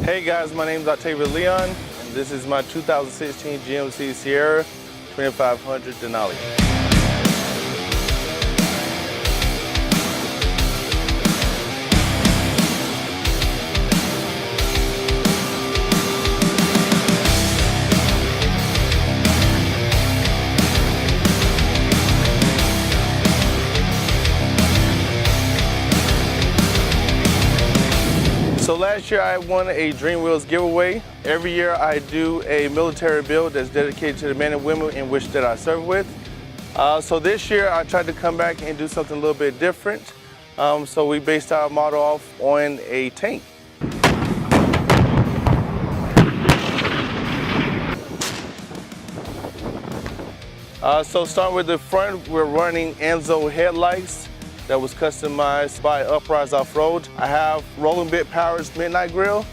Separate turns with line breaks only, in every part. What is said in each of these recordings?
Hey guys, my name is Octavia Leon, and this is my 2016 GMC Sierra 2500 Denali. So last year I won a Dream Wheels giveaway. Every year I do a military build that's dedicated to the men and women in which that I serve with. So this year I tried to come back and do something a little bit different. So we based our model off on a tank. So starting with the front, we're running Anzo headlights that was customized by Uprise Offroad. I have Rolling Bit Power's Midnight Grille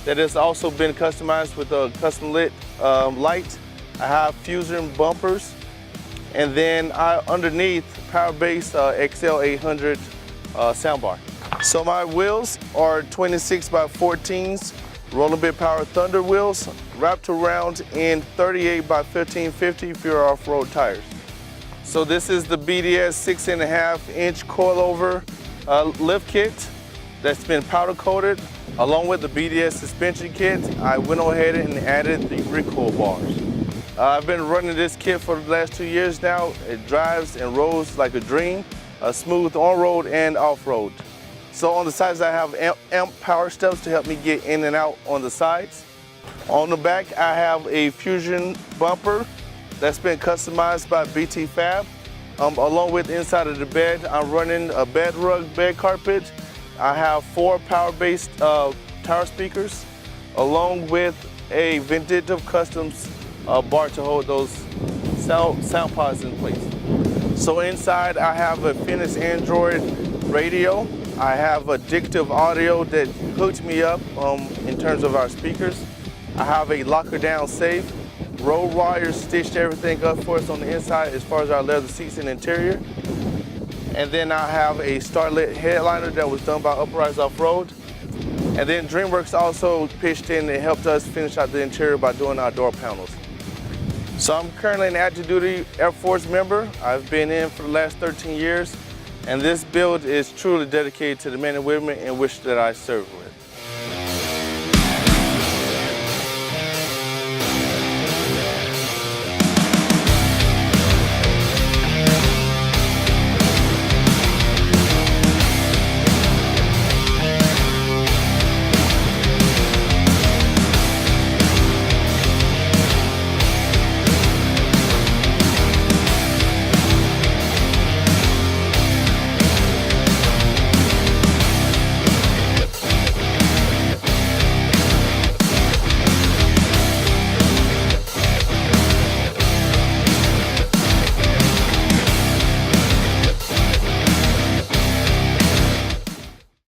that has also been customized with a custom lit light. I have Fusion bumpers, and then underneath Powerbass XL800 soundbar. So my wheels are 26 by 14s, Rolling Bit Power Thunder wheels, wrapped around in 38 by 1550 pure off-road tires. So this is the BDS 6.5-inch coilover lift kit that's been powder coated. Along with the BDS suspension kit, I went ahead and added the recoil bars. I've been running this kit for the last 2 years now. It drives and rolls like a dream, smooth on-road and off-road. So on the sides I have amp power steps to help me get in and out on the sides. On the back I have a Fusion bumper that's been customized by BT Fab. Along with inside of the bed, I'm running a Bedrug bed carpet. I have 4 Powerbass tower speakers, along with a Vindictive Customs bar to hold those sound pods in place. So inside I have a finished Android radio. I have Addictive audio that hooked me up in terms of our speakers. I have a locker down safe. Roadwire stitched everything up for us on the inside as far as our leather seats and interior. And then I have a Starlit headliner that was done by Uprise Offroad. And then DreamWorks also pitched in and helped us finish out the interior by doing our door panels. So I'm currently an active duty Airforce member. I've been in for the last 13 years. And this build is truly dedicated to the men and women in which that I serve with.